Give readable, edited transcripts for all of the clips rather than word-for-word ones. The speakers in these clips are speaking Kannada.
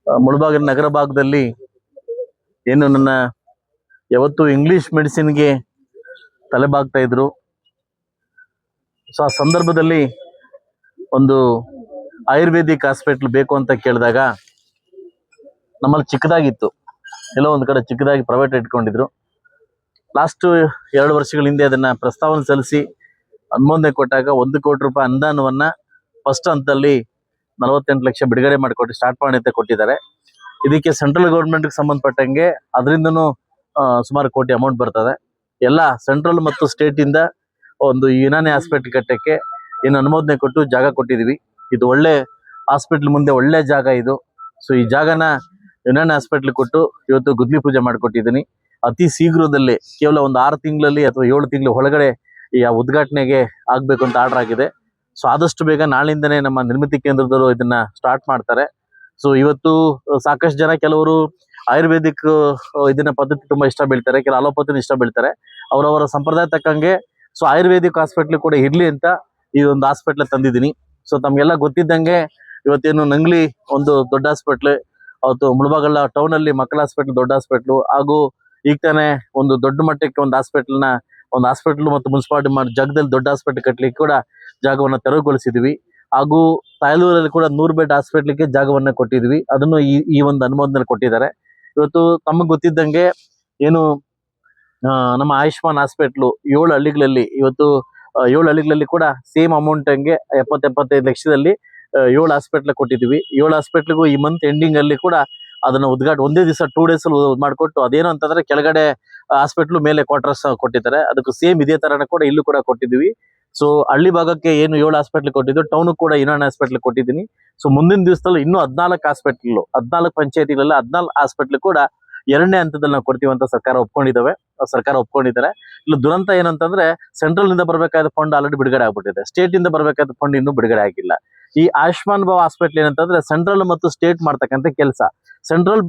ಮುಳಬಾಗಿಲು ನಗರ ಭಾಗದಲ್ಲಿ ಏನು ನನ್ನ ಯಾವತ್ತು ಇಂಗ್ಲಿಷ್ ಮೆಡಿಸಿನ್ಗೆ ತಲೆಬಾಗ್ತಾ ಇದ್ರು. ಸೊ ಆ ಸಂದರ್ಭದಲ್ಲಿ ಒಂದು ಆಯುರ್ವೇದಿಕ್ ಹಾಸ್ಪಿಟ್ಲ್ ಬೇಕು ಅಂತ ಕೇಳಿದಾಗ ನಮ್ಮಲ್ಲಿ ಚಿಕ್ಕದಾಗಿತ್ತು, ಎಲ್ಲೋ ಒಂದು ಕಡೆ ಚಿಕ್ಕದಾಗಿ ಪ್ರೈವೇಟ್ ಇಟ್ಕೊಂಡಿದ್ರು. ಲಾಸ್ಟ್ 2 ವರ್ಷಗಳ ಹಿಂದೆ ಅದನ್ನ ಪ್ರಸ್ತಾವನೆ ಸಲ್ಲಿಸಿ ಅನುಮೋದನೆ ಕೊಟ್ಟಾಗ 1 ಕೋಟಿ ರೂಪಾಯಿ ಅನುದಾನವನ್ನ ಫಸ್ಟ್ ಹಂತದಲ್ಲಿ 48 ಲಕ್ಷ ಬಿಡುಗಡೆ ಮಾಡಿಕೊಟ್ಟು ಸ್ಟಾರ್ಟ್ ಮಾಡಿ ಅಂತ ಕೊಟ್ಟಿದ್ದಾರೆ. ಇದಕ್ಕೆ ಸೆಂಟ್ರಲ್ ಗೌರ್ಮೆಂಟ್ಗೆ ಸಂಬಂಧಪಟ್ಟಂಗೆ ಅದರಿಂದನೂ ಸುಮಾರು ಕೋಟಿ ಅಮೌಂಟ್ ಬರ್ತದೆ. ಎಲ್ಲ ಸೆಂಟ್ರಲ್ ಮತ್ತು ಸ್ಟೇಟ್ ಇಂದ ಒಂದು ಯುನಾನಿ ಹಾಸ್ಪಿಟಲ್ ಕಟ್ಟಕ್ಕೆ ಏನು ಅನುಮೋದನೆ ಕೊಟ್ಟು ಜಾಗ ಕೊಟ್ಟಿದೀವಿ. ಇದು ಒಳ್ಳೆ ಹಾಸ್ಪಿಟಲ್ ಮುಂದೆ ಒಳ್ಳೆ ಜಾಗ ಇದು. ಸೊ ಈ ಜಾಗನ ಯುನಾನಿ ಹಾಸ್ಪಿಟಲ್ ಕೊಟ್ಟು ಇವತ್ತು ಗುದ್ಲಿ ಪೂಜೆ ಮಾಡಿಕೊಟ್ಟಿದ್ದೀನಿ. ಅತಿ ಶೀಘ್ರದಲ್ಲಿ ಕೇವಲ ಒಂದು 6 ತಿಂಗಳಲ್ಲಿ ಅಥವಾ 7 ತಿಂಗಳ ಒಳಗಡೆ ಈ ಉದ್ಘಾಟನೆಗೆ ಆಗ್ಬೇಕು ಅಂತ ಆರ್ಡರ್ ಆಗಿದೆ. ಸೊ ಆದಷ್ಟು ಬೇಗ ನಾಳಿಂದನೇ ನಮ್ಮ ನಿರ್ಮಿತಿ ಕೇಂದ್ರದವರು ಇದನ್ನ ಸ್ಟಾರ್ಟ್ ಮಾಡ್ತಾರೆ. ಸೊ ಇವತ್ತು ಸಾಕಷ್ಟು ಜನ ಕೆಲವರು ಆಯುರ್ವೇದಿಕ್ ಇದನ್ನ ಪದ್ಧತಿ ತುಂಬಾ ಇಷ್ಟ ಬೀಳ್ತಾರೆ, ಕೆಲ ಅಲೋಪತಿನ ಇಷ್ಟ ಬೀಳ್ತಾರೆ. ಅವರವರ ಸಂಪ್ರದಾಯ ತಕ್ಕಂಗೆ ಸೊ ಆಯುರ್ವೇದಿಕ್ ಹಾಸ್ಪಿಟ್ಲ್ ಕೂಡ ಇರ್ಲಿ ಅಂತ ಈ ಒಂದು ಹಾಸ್ಪಿಟ್ಲ್ ತಂದಿದ್ದೀನಿ. ಸೊ ತಮ್ಗೆಲ್ಲ ಗೊತ್ತಿದ್ದಂಗೆ ಇವತ್ತೇನು ನಂಗ್ಲಿ ಒಂದು ದೊಡ್ಡ ಹಾಸ್ಪಿಟ್ಲ್, ಅವತ್ತು ಮುಳಬಾಗಲ ಟೌನ್ ಅಲ್ಲಿ ಮಕ್ಕಳ ಹಾಸ್ಪಿಟ್ಲ್ ದೊಡ್ಡ ಹಾಸ್ಪಿಟ್ಲು, ಹಾಗೂ ಈಗ ತಾನೇ ಒಂದು ದೊಡ್ಡ ಮಟ್ಟಕ್ಕೆ ಒಂದು ಹಾಸ್ಪಿಟ್ಲ್ ಮತ್ತು ಮುನ್ಸಿಪಾಲಿಟಿ ಮಾಡಿ ಜಾಗದಲ್ಲಿ ದೊಡ್ಡ ಹಾಸ್ಪಿಟ್ಲ್ ಕಟ್ಟಲಿಕ್ಕೆ ಕೂಡ ಜಾಗವನ್ನು ತೆರವುಗೊಳಿಸಿದ್ವಿ. ಹಾಗೂ ತಾಯಲೂರಲ್ಲಿ ಕೂಡ 100 ಬೆಡ್ ಹಾಸ್ಪಿಟ್ಲಿಗೆ ಜಾಗವನ್ನ ಕೊಟ್ಟಿದ್ವಿ. ಅದನ್ನು ಈ ಒಂದು ಅನುಮೋದನೆ ಕೊಟ್ಟಿದ್ದಾರೆ. ಇವತ್ತು ತಮಗೆ ಗೊತ್ತಿದ್ದಂಗೆ ಏನು ನಮ್ಮ ಆಯುಷ್ಮಾನ್ ಹಾಸ್ಪಿಟ್ಲು 7 ಹಳ್ಳಿಗಳಲ್ಲಿ ಇವತ್ತು 7 ಹಳ್ಳಿಗಳಲ್ಲಿ ಕೂಡ ಸೇಮ್ ಅಮೌಂಟ್ ಹಂಗೆ 70-75 ಲಕ್ಷದಲ್ಲಿ 7 ಹಾಸ್ಪಿಟ್ಲ್ ಕೊಟ್ಟಿದ್ವಿ. 7 ಹಾಸ್ಪಿಟ್ಲಿಗೂ ಈ ಮಂತ್ ಎಂಡಿಂಗ್ ಅಲ್ಲಿ ಕೂಡ ಅದನ್ನ ಒಂದೇ ದಿವಸ 2 ಡೇಸ್ ಅಲ್ಲಿ ಮಾಡಿಕೊಟ್ಟು, ಅದೇನು ಅಂತಂದ್ರೆ ಕೆಳಗಡೆ ಹಾಸ್ಪಿಟ್ಲು ಮೇಲೆ ಕ್ವಾರ್ಟರ್ಸ್ ಕೊಟ್ಟಿದ್ದಾರೆ. ಅದಕ್ಕೂ ಸೇಮ್ ಇದೇ ತರನ ಕೂಡ ಇಲ್ಲೂ ಕೂಡ ಕೊಟ್ಟಿದ್ವಿ. ಸೊ ಹಳ್ಳಿ ಭಾಗಕ್ಕೆ ಏನು 7 ಹಾಸ್ಪಿಟ್ಲ್ ಕೊಟ್ಟಿದ್ದು, ಟೌನ್ ಕೂಡ ಯುನಾನಿ ಹಾಸ್ಪಿಟ್ಲ್ ಕೊಟ್ಟಿದ್ದೀನಿ. ಸೊ ಮುಂದಿನ ದಿವಸದಲ್ಲಿ ಇನ್ನೂ 14 ಹಾಸ್ಪಿಟ್ಲ್, 14 ಪಂಚಾಯತಿಗಳಲ್ಲಿ 14 ಹಾಸ್ಪಿಟ್ಲ್ ಕೂಡ 2ನೇ ಹಂತದಲ್ಲಿ ನಾವು ಕೊಡ್ತೀವಿ ಅಂತ ಸರ್ಕಾರ ಒಪ್ಕೊಂಡಿದ್ದಾರೆ. ಇಲ್ಲಿ ದುರಂತ ಏನಂತಂದ್ರೆ ಸೆಂಟ್ರಲ್ ನಿಂದ ಬರಬೇಕಾದ ಫಂಡ್ ಆಲ್ರೆಡಿ ಬಿಡುಗಡೆ ಆಗ್ಬಿಟ್ಟಿದೆ, ಸ್ಟೇಟ್ ಇಂದ ಬರಬೇಕಾದ ಫಂಡ್ ಇನ್ನೂ ಬಿಡುಗಡೆ ಆಗಿಲ್ಲ. ಈ ಆಯುಷ್ಮಾನ್ ಭಾವ ಹಾಸ್ಪಿಟ್ಲ್ ಏನಂತಂದ್ರೆ ಸೆಂಟ್ರಲ್ ಮತ್ತು ಸ್ಟೇಟ್ ಮಾಡ್ತಕ್ಕಂಥ ಕೆಲಸ. ಸೆಂಟ್ರಲ್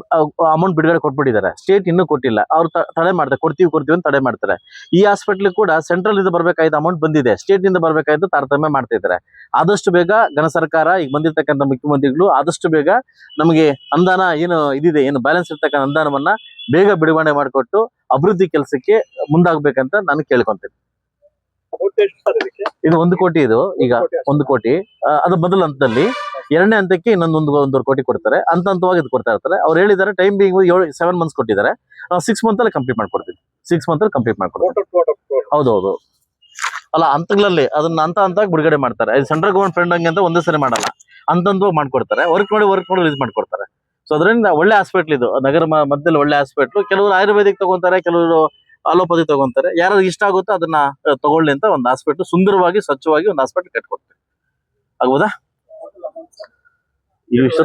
ಅಮೌಂಟ್ ಬಿಡುಗಡೆ ಕೊಟ್ಬಿಟ್ಟಿದ್ದಾರೆ, ಸ್ಟೇಟ್ ಇನ್ನೂ ಕೊಟ್ಟಿಲ್ಲ. ಅವ್ರು ತಡೆ ಮಾಡ್ತಾರೆ, ಕೊಡ್ತೀವಿ ಅಂತ ತಡೆ ಮಾಡ್ತಾರೆ. ಈ ಹಾಸ್ಪಿಟ್ಲ್ ಕೂಡ ಸೆಂಟ್ರಲ್ ಇಂದ ಬರಬೇಕಾದ ಅಮೌಂಟ್ ಬಂದಿದೆ, ಸ್ಟೇಟ್ ಇಂದ ಬರಬೇಕಾದ ತಾರತಮ್ಯ ಮಾಡ್ತಾ ಇದ್ದಾರೆ. ಆದಷ್ಟು ಬೇಗ ಘನ ಸರ್ಕಾರ, ಈಗ ಬಂದಿರತಕ್ಕಂಥ ಮುಖ್ಯಮಂತ್ರಿಗಳು ಆದಷ್ಟು ಬೇಗ ನಮಗೆ ಅನುದಾನ ಏನು ಬ್ಯಾಲೆನ್ಸ್ ಇರ್ತಕ್ಕಂಥ ಅನುದಾನವನ್ನ ಬೇಗ ಬಿಡುಗಡೆ ಮಾಡಿಕೊಟ್ಟು ಅಭಿವೃದ್ಧಿ ಕೆಲಸಕ್ಕೆ ಮುಂದಾಗಬೇಕಂತ ನಾನು ಕೇಳ್ಕೊಂತೇನೆ. ಇದು 1 ಕೋಟಿ, ಇದು ಈಗ 1 ಕೋಟಿ. ಅದು ಮೊದಲ ಹಂತದಲ್ಲಿ. 2ನೇ ಹಂತಕ್ಕೆ ಇನ್ನೊಂದು 1.5 ಕೋಟಿ ಕೊಡ್ತಾರೆ. ಹಂತವಾಗಿ ಇದು ಕೊಡ್ತಾ ಇರ್ತಾರೆ. ಅವ್ರು ಹೇಳಿದ್ದಾರೆ ಟೈಮ್ ಬಿಂಗ್ 7 ಮಂತ್ಸ್ ಕೊಟ್ಟಿದ್ದಾರೆ. 6 ಮಂತ್ ಅಲ್ಲಿ ಕಂಪ್ಲೀಟ್ ಮಾಡ್ಕೊಡ್ತೀವಿ. 6 ಮಂತ್ ಅಲ್ಲಿ ಕಂಪ್ಲೀಟ್ ಮಾಡ್ಕೊಡ್ತೀವಿ. ಹೌದೌದು. ಅಲ್ಲ, ಹಂತಗಳಲ್ಲಿ ಅದನ್ನ ಹಂತವಾಗಿ ಬಿಡುಗಡೆ ಮಾಡ್ತಾರೆ. ಸೆಂಟ್ರಲ್ ಗವರ್ಮೆಂಟ್ ಫಂಡ್ ಹಂಗೆ ಅಂತ ಒಂದೇ ಸರಿ ಮಾಡಲ್ಲ, ಹಂತವಾಗಿ ಮಾಡ್ಕೊಡ್ತಾರೆ. ವರ್ಕ್ ಮಾಡಿ ರಿಲೀಸ್ ಮಾಡ್ಕೊಡ್ತಾರೆ. ಸೊ ಅದರಿಂದ ಒಳ್ಳೆ ಹಾಸ್ಪಿಟ್ಲ್ ಇದು, ನಗರ ಮಧ್ಯದಲ್ಲಿ ಒಳ್ಳೆ ಹಾಸ್ಪಿಟ್ಲು. ಕೆಲವರು ಆಯುರ್ವೇದಿಕ್ ತಗೊಂತಾರೆ, ಕೆಲವರು ಅಲೋಪತಿ ತಗೊಂತಾರೆ. ಯಾರು ಇಷ್ಟ ಆಗುತ್ತೋ ಅದನ್ನ ತಗೊಳ್ಳಿ ಅಂತ ಒಂದು ಹಾಸ್ಪಿಟ್ಲ್, ಸುಂದರವಾಗಿ ಸ್ವಚ್ಛವಾಗಿ ಒಂದು ಹಾಸ್ಪಿಟ್ಲ್ ಕಟ್ಕೊಡ್ತಾರೆ. ಆಗ್ಬೋದಾ? ಈ ವಿಷಯ